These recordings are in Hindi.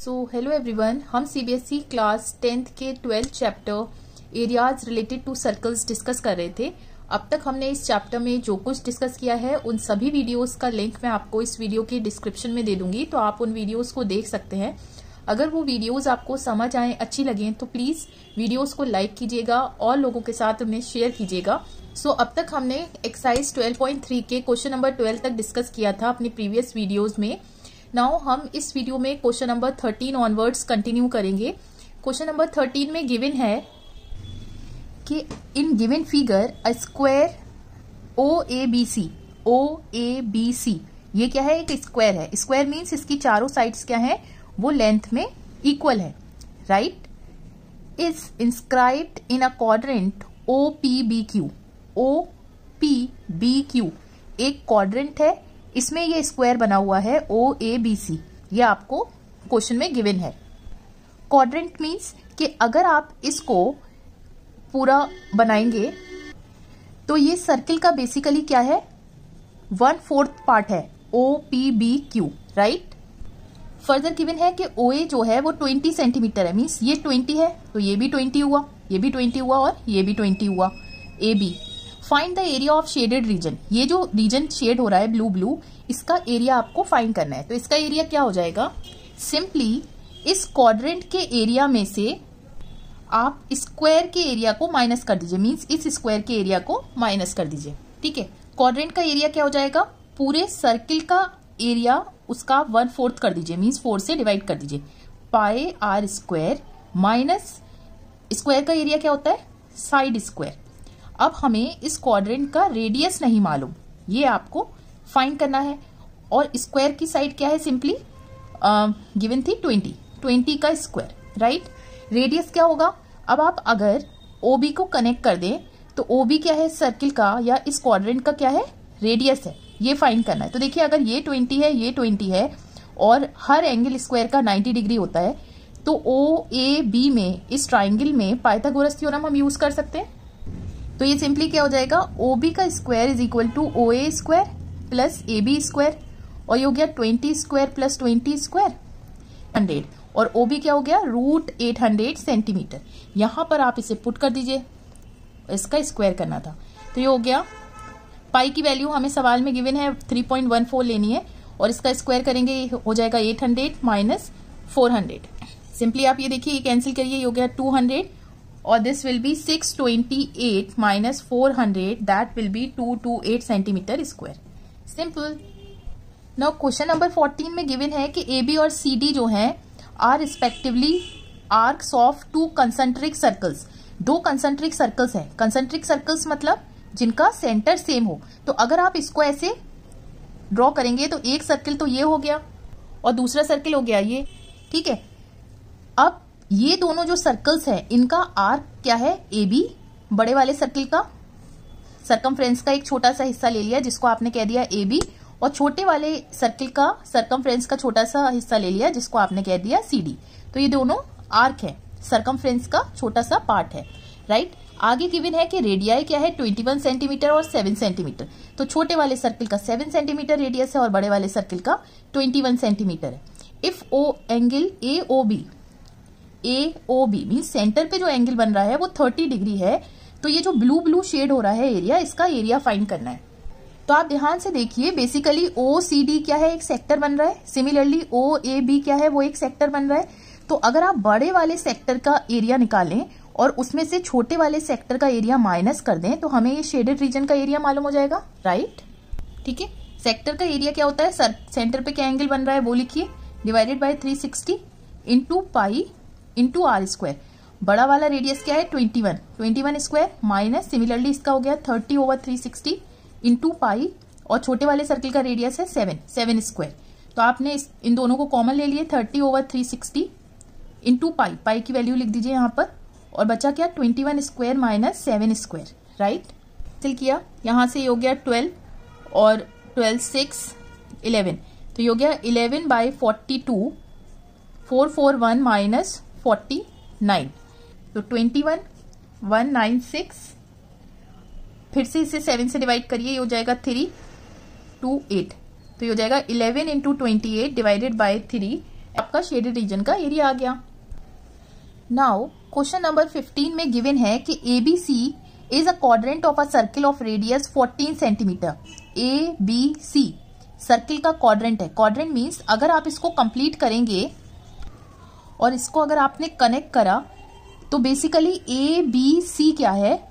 हेलो एवरीवन, हम सीबीएसई क्लास 10th के 12th chapter areas related to circles discuss कर रहे थे। अब तक हमने इस चैप्टर में जो कुछ डिस्कस किया है उन सभी वीडियोस का लिंक मैं आपको इस वीडियो के डिस्क्रिप्शन में दे दूंगी, तो आप उन वीडियोस को देख सकते हैं। अगर वो वीडियोस आपको समझ आए, अच्छी लगें, तो प्लीज वीडियोस को लाइक कीजिएगा और लोगों के साथ उन्हें शेयर कीजिएगा। अब तक हमने एक्सरसाइज 12.3 के क्वेश्चन नंबर 12 तक डिस्कस किया था अपनी प्रीवियस वीडियोज में। नाउ हम इस वीडियो में क्वेश्चन नंबर 13 ऑनवर्ड्स कंटिन्यू करेंगे। क्वेश्चन नंबर 13 में गिवन है कि in given figure a square OABC, ये क्या है? एक स्क्वायर है। स्क्वायर मीन्स इसकी चारों साइड्स क्या है? वो लेंथ में इक्वल है, right? Is inscribed in a quadrant OPBQ। OPBQ एक क्वाड्रेंट है, इसमें ये स्क्वायर बना हुआ है OABC। ये आपको क्वेश्चन में गिवन है। क्वाड्रेंट मीन्स कि अगर आप इसको पूरा बनाएंगे तो ये सर्किल का बेसिकली क्या है? 1/4 पार्ट है OPBQ, राइट? फर्दर गिवन है कि OA जो है वो 20 सेंटीमीटर है, मीन्स ये 20 है तो ये भी 20 हुआ, ये भी 20 हुआ और ये भी 20 हुआ। AB find the area of shaded reason. ये जो रीजन शेड हो रहा है ब्लू, इसका एरिया आपको फाइंड करना है। तो इसका एरिया क्या हो जाएगा? सिंपली इस क्वाड्रेंट के एरिया में से आप स्क्वायर के एरिया को माइनस कर दीजिए, मींस इस स्क्वायर के एरिया को माइनस कर दीजिए, ठीक है? क्वाड्रेंट का एरिया क्या हो जाएगा? पूरे सर्किल का एरिया उसका 1/4 कर दीजिए, मींस 4 से डिवाइड कर दीजिए। पाई आर स्क्वायर माइनस स्क्वायर का एरिया क्या होता है? Side square. अब हमें इस क्वाड्रेंट का रेडियस नहीं मालूम, ये आपको फाइंड करना है। और स्क्वायर की साइड क्या है? सिंपली गिवन थी 20 का स्क्वायर, राइट? रेडियस क्या होगा? अब आप अगर OB को कनेक्ट कर दें तो OB क्या है? सर्किल का या इस क्वाड्रेंट का क्या है? रेडियस है। ये फाइंड करना है। तो देखिए, अगर ये 20 है, ये 20 है और हर एंगल स्क्वायर का 90 डिग्री होता है, तो OAB में, इस ट्राइंगल में पाइथागोरस थ्योरम हम यूज कर सकते हैं। तो ये सिंपली क्या हो जाएगा? OB का square is equal to OA square plus AB square, और ये हो गया 20 स्क्वायर प्लस 20 स्क्वायर 100, और OB क्या हो गया? √800 सेंटीमीटर। यहां पर आप इसे पुट कर दीजिए, इसका स्क्वायर करना था तो ये हो गया। पाई की वैल्यू हमें सवाल में गिवन है 3.14 लेनी है, और इसका स्क्वायर करेंगे हो जाएगा 800 माइनस 400। सिंपली आप ये देखिए, ये कैंसिल करिए, ये हो गया 200, और this will be 628 minus 400, that will be 228 centimetre square. Simple. Now question number 14 में गिवन है कि AB और CD जो हैं are respectively arcs of 2 concentric circles. 2 concentric circles हैं। कंसेंट्रिक सर्कल्स मतलब जिनका सेंटर सेम हो। तो अगर आप इसको ऐसे ड्रॉ करेंगे तो एक सर्किल तो ये हो गया और दूसरा सर्किल हो गया ये, ठीक है? अब ये दोनों जो सर्कल्स हैं इनका आर्क क्या है? AB। बड़े वाले सर्किल का सर्कमफ्रेंस का एक छोटा सा हिस्सा ले लिया जिसको आपने कह दिया AB, और छोटे वाले सर्किल का सर्कमफ्रेंस का छोटा सा हिस्सा ले लिया जिसको आपने कह दिया CD। तो ये दोनों आर्क है, सर्कमफ्रेंस का छोटा सा पार्ट है, राइट? आगे गिवन है कि रेडियाई क्या है? 21 सेंटीमीटर और 7 सेंटीमीटर। तो छोटे वाले सर्किल का 7 सेंटीमीटर रेडियस है और बड़े वाले सर्किल का 21 सेंटीमीटर है। If O angle AOB means centre पे जो एंगल बन रहा है वो 30 डिग्री है, तो ये जो ब्लू शेड हो रहा है एरिया, इसका एरिया फाइंड करना है। तो आप ध्यान से देखिए, बेसिकली OCD क्या है? एक सेक्टर बन रहा है। सिमिलरली OAB क्या है? वो एक सेक्टर बन रहा है। तो अगर आप बड़े वाले सेक्टर का एरिया निकालें और उसमें से छोटे वाले सेक्टर का एरिया माइनस कर दें तो हमें ये शेडेड रीजन का एरिया मालूम हो जाएगा, राइट? ठीक है। सेक्टर का एरिया क्या होता है? सेंटर पे क्या एंगल बन रहा है वो लिखिए, divided by 360 into pi into r square. बड़ा वाला रेडियस क्या है? 21 स्क्वायर माइनस सिमिलरली इसका हो गया 30/360 इंटू पाई, और छोटे वाले सर्किल का रेडियस है 7 स्क्वायर। तो आपने इन दोनों को कॉमन ले लिए, 30/360 इंटू पाई की वैल्यू लिख दीजिए यहाँ पर, और बचा क्या? 21 स्क्वायर माइनस 7 स्क्वायर, राइट? चल किया, यहां से ये हो गया 12 और 12 6 11, तो ये हो गया 11/42 441 माइनस 49, तो 21 196, फिर से इसे 7 से डिवाइड करिए, ये हो जाएगा 328, तो ये हो जाएगा 11 इंटू 28 डिवाइडेड बाय 3 आपका शेडेड रीजन का एरिया आ गया। नाउ क्वेश्चन नंबर 15 में गिवन है कि ABC is a quadrant of a circle of radius 14 centimetre. ABC circle का क्वाड्रेंट है। क्वाड्रेंट मीन्स अगर आप इसको कंप्लीट करेंगे और इसको अगर आपने कनेक्ट करा तो बेसिकली ABC क्या है,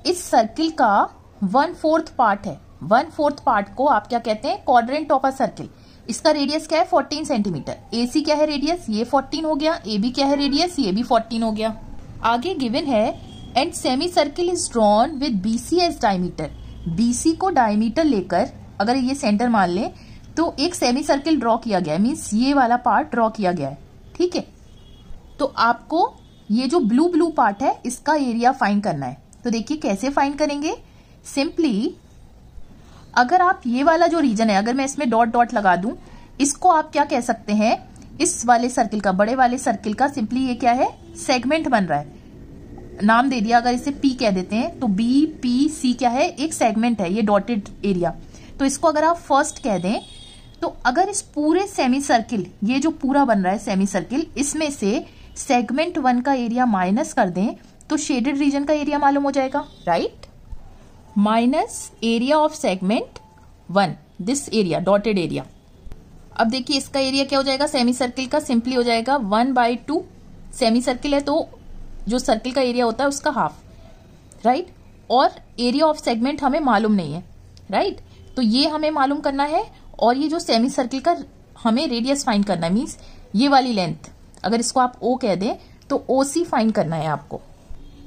इस सर्किल का 1/4 पार्ट है। 1/4 पार्ट को आप क्या कहते हैं, क्वाड्रेंट ऑफ अ सर्किल। इसका रेडियस क्या है 14 सेंटीमीटर। AC क्या है रेडियस, ये 14 हो गया। AB क्या है रेडियस, ये भी 14 हो गया। आगे गिवन है and semi circle is drawn with BC as diameter. BC को डायमीटर लेकर अगर ये सेंटर मान लें तो एक सेमी सर्किल ड्रॉ किया गया है, मीन्स ये वाला पार्ट ड्रॉ किया गया है। ठीक है, तो आपको ये जो ब्लू पार्ट है इसका एरिया फाइंड करना है। तो देखिए कैसे फाइंड करेंगे। सिंपली अगर आप ये वाला जो रीजन है, अगर मैं इसमें डॉट डॉट लगा दूं, इसको आप क्या कह सकते हैं, इस वाले सर्किल का, बड़े वाले सर्किल का सिंपली ये क्या है, सेगमेंट बन रहा है। नाम दे दिया, अगर इसे P कह देते हैं तो BPC क्या है, एक सेगमेंट है ये डॉटेड एरिया। तो इसको अगर आप फर्स्ट कह दें तो अगर इस पूरे सेमी सर्किल, ये जो पूरा बन रहा है सेमी सर्किल, इसमें से सेगमेंट 1 का एरिया माइनस कर दें तो शेडेड रीजन का एरिया मालूम हो जाएगा, right. Minus area of segment 1, this area dotted area. अब देखिए इसका एरिया क्या हो जाएगा सेमी सर्किल का, सिंपली हो जाएगा 1/2। सेमी सर्किल है तो जो सर्किल का एरिया होता है उसका हाफ, राइट। और एरिया ऑफ सेगमेंट हमें मालूम नहीं है, राइट। तो ये हमें मालूम करना है और ये जो सेमी सर्किल का हमें रेडियस फाइंड करना है, मीन्स ये वाली लेंथ, अगर इसको आप O कह दें तो OC फाइंड करना है आपको।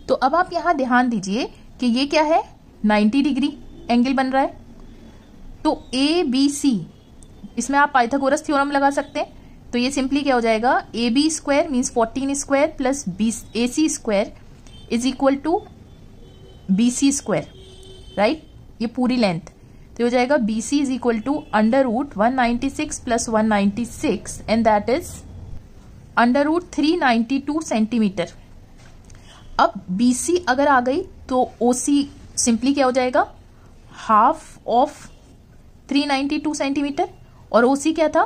तो अब आप यहां ध्यान दीजिए कि ये क्या है, 90 डिग्री एंगल बन रहा है। तो ABC, इसमें आप पाइथागोरस थ्योरम लगा सकते हैं। तो ये सिंपली क्या हो जाएगा, AB square means 14 square plus AC square is equal to BC square, right. ये पूरी लेंथ, तो हो जाएगा BC is equal to √196 plus 196 and that is √392 centimetre. अब BC अगर आ गई तो OC सिंपली क्या हो जाएगा, हाफ ऑफ 392 सेंटीमीटर। और OC क्या था,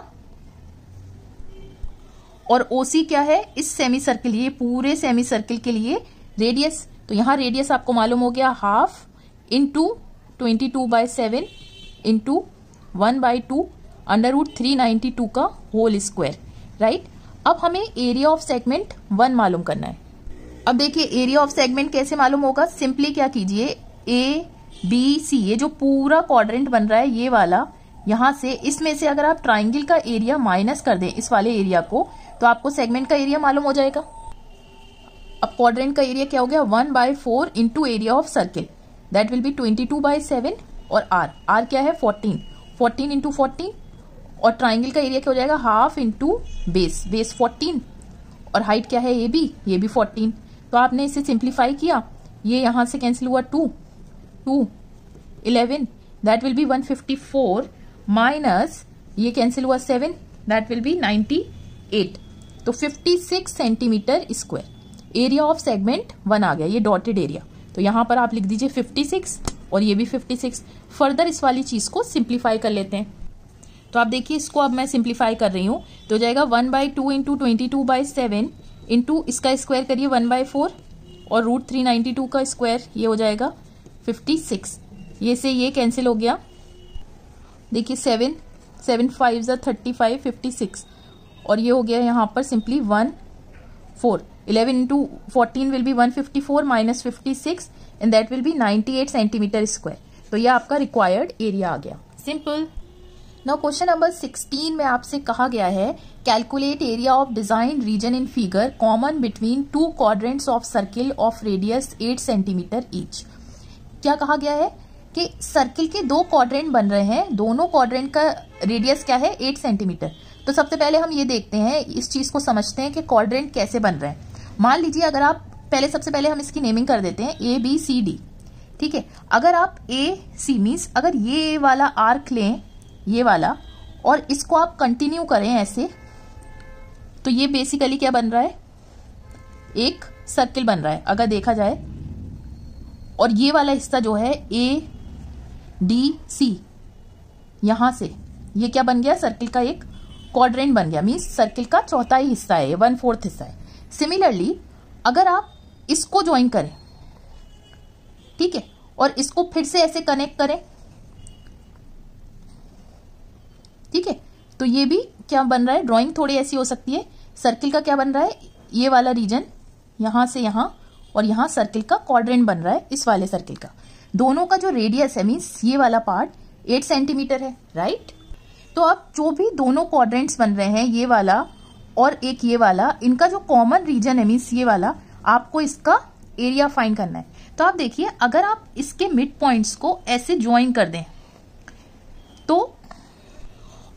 और OC क्या है, इस सेमी सर्किल, ये पूरे सेमी सर्किल के लिए रेडियस। तो यहां रेडियस आपको मालूम हो गया, हाफ इंटू 22/7 इंटू 1/2 √392 का होल स्क्वायर, राइट। अब हमें एरिया ऑफ सेगमेंट 1 मालूम करना है। अब देखिए एरिया ऑफ सेगमेंट कैसे मालूम होगा, सिंपली क्या कीजिए, ABC, ये जो पूरा क्वाड्रेंट बन रहा है ये वाला, यहां से इसमें से अगर आप ट्राइंगल का एरिया माइनस कर दें इस वाले एरिया को, तो आपको सेगमेंट का एरिया मालूम हो जाएगा। अब क्वाड्रेंट का एरिया क्या हो गया, 1/4 into area of circle, that will be 22/7। और R क्या है 14 इंटू 14। और ट्राइंगल का एरिया क्या हो जाएगा, हाफ इंटू बेस 14। और हाइट क्या है AB, ये भी 14। तो आपने इसे सिंप्लीफाई किया, ये यहां से कैंसिल हुआ 2 11, दैट विल बी 154 माइनस ये कैंसिल हुआ 7, दैट विल बी 98। तो 56 centimetre square area of segment 1 आ गया, ये डॉटेड एरिया। तो यहां पर आप लिख दीजिए 56 और ये भी 56। फर्दर इस वाली चीज को सिंप्लीफाई कर लेते हैं। तो आप देखिए इसको अब मैं सिंप्लीफाई कर रही हूं, तो हो जाएगा 1/2 इंटू 22/7 इंटू इसका स्क्वायर करिए 1/4 और √392 का स्क्वायर, ये हो जाएगा 56। ये से ये कैंसिल हो गया, देखिए 7 5 35 56। और ये हो गया यहाँ पर simply 14 11 into 14 will be 154 minus 56 and that will be 98 centimetre square. तो ये आपका रिक्वायर्ड एरिया आ गया, सिंपल। नाउ क्वेश्चन नंबर 16 में आपसे कहा गया है calculate area of design region in figure common between 2 quadrants of circle of radius 8 centimetre each. क्या कहा गया है कि सर्किल के 2 क्वाड्रेंट बन रहे हैं, दोनों क्वाड्रेंट का रेडियस क्या है 8 सेंटीमीटर। तो सबसे पहले हम ये देखते हैं, इस चीज को समझते हैं कि क्वाड्रेंट कैसे बन रहे हैं। मान लीजिए अगर आप सबसे पहले हम इसकी नेमिंग कर देते हैं ABCD, ठीक है। अगर आप AC मीन्स अगर ये वाला आर्क लें, ये वाला, और इसको आप कंटिन्यू करें ऐसे, तो ये बेसिकली क्या बन रहा है, एक सर्किल बन रहा है अगर देखा जाए। और ये वाला हिस्सा जो है ADC, यहां से ये क्या बन गया, सर्किल का एक क्वाड्रेंट बन गया, मीन्स सर्किल का चौथाई हिस्सा है, 1/4 हिस्सा है। सिमिलरली अगर आप इसको ज्वाइन करें, ठीक है, और इसको फिर से ऐसे कनेक्ट करें, ठीक है, तो ये भी क्या बन रहा है, ड्राइंग थोड़ी ऐसी हो सकती है। सर्किल का क्या बन रहा है, ये वाला रीजन यहां से यहां और यहां सर्किल का क्वाड्रेंट बन रहा है, इस वाले सर्किल का। दोनों का जो रेडियस है, मीन्स ये वाला पार्ट 8 सेंटीमीटर है, राइट। तो अब जो भी दोनों क्वाड्रेंट्स बन रहे हैं, ये वाला और एक ये वाला, इनका जो कॉमन रीजन है, मीन्स ये वाला, आपको इसका एरिया फाइंड करना है। तो आप देखिए, अगर आप इसके मिड पॉइंट्स को ऐसे ज्वाइन कर दें तो,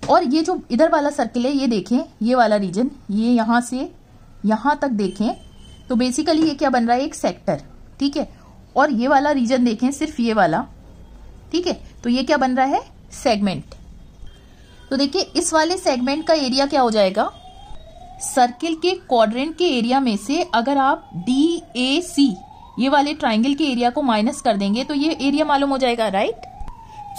और ये जो इधर वाला सर्किल है, ये देखें, ये वाला रीजन, ये यहां से यहां तक देखें तो बेसिकली ये क्या बन रहा है, एक सेक्टर, ठीक है। और ये वाला रीजन देखें, सिर्फ ये वाला, ठीक है, तो ये क्या बन रहा है, सेगमेंट। तो देखिए, इस वाले सेगमेंट का एरिया क्या हो जाएगा, सर्किल के क्वाड्रेंट के एरिया में से अगर आप DAC ये वाले ट्राइंगल के एरिया को माइनस कर देंगे तो ये एरिया मालूम हो जाएगा, राइट।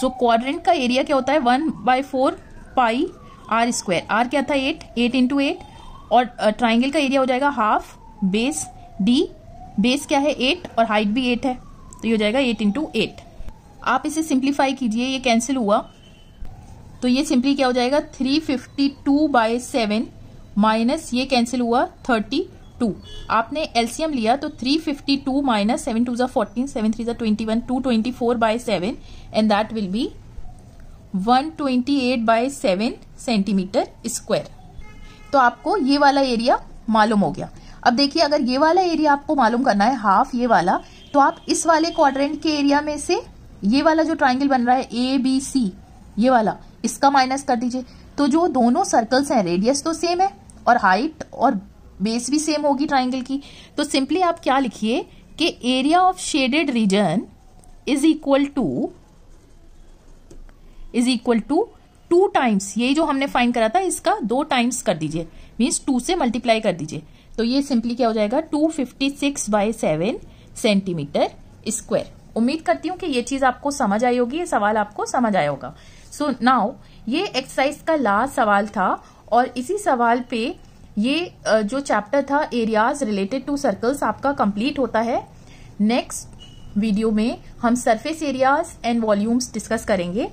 सो क्वाड्रेंट का एरिया क्या होता है, 1/4 पाई r स्क्वायर। r क्या था, 8 इंटू 8, और ट्राइंगल का एरिया हो जाएगा हाफ बेस d, बेस क्या है 8 और हाइट भी 8 है, तो ये हो जाएगा 8 इंटू 8। आप इसे सिंप्लीफाई कीजिए, ये कैंसिल हुआ तो ये सिंपली क्या हो जाएगा, 352/7 माइनस ये कैंसिल हुआ 32। आपने एलसीएम लिया तो 352 minus 7 2 14, 7 3 21, 224/7 and that will be 128/7 centimetre square. तो आपको ये वाला एरिया मालूम हो गया। अब देखिए, अगर ये वाला एरिया आपको मालूम करना है, हाफ ये वाला, तो आप इस वाले क्वाड्रेंट के एरिया में से ये वाला जो ट्राइंगल बन रहा है ABC, ये वाला, इसका माइनस कर दीजिए। तो जो दोनों सर्कल्स हैं, रेडियस तो सेम है और हाइट और बेस भी सेम होगी ट्राइंगल की। तो सिंपली आप क्या लिखिए कि area of shaded region is equal to 2 times, ये जो हमने फाइंड करा था इसका 2 टाइम्स कर दीजिए, मीन्स 2 से मल्टीप्लाई कर दीजिए। तो ये सिंपली क्या हो जाएगा, 256/7 सेंटीमीटर स्क्वायर। उम्मीद करती हूँ कि ये चीज आपको समझ आई होगी, ये सवाल आपको समझ आया होगा। सो नाउ ये एक्सरसाइज का लास्ट सवाल था और इसी सवाल पे ये जो चैप्टर था एरियाज रिलेटेड टू सर्कल्स आपका कंप्लीट होता है। नेक्स्ट वीडियो में हम surface areas and volumes discuss करेंगे।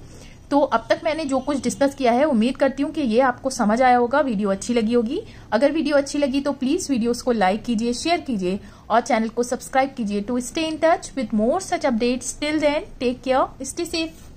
तो अब तक मैंने जो कुछ डिस्कस किया है, उम्मीद करती हूँ कि ये आपको समझ आया होगा, वीडियो अच्छी लगी होगी। अगर वीडियो अच्छी लगी तो प्लीज वीडियोस को लाइक कीजिए, शेयर कीजिए और चैनल को सब्सक्राइब कीजिए to stay in touch with more such updates. Till then take care, stay safe.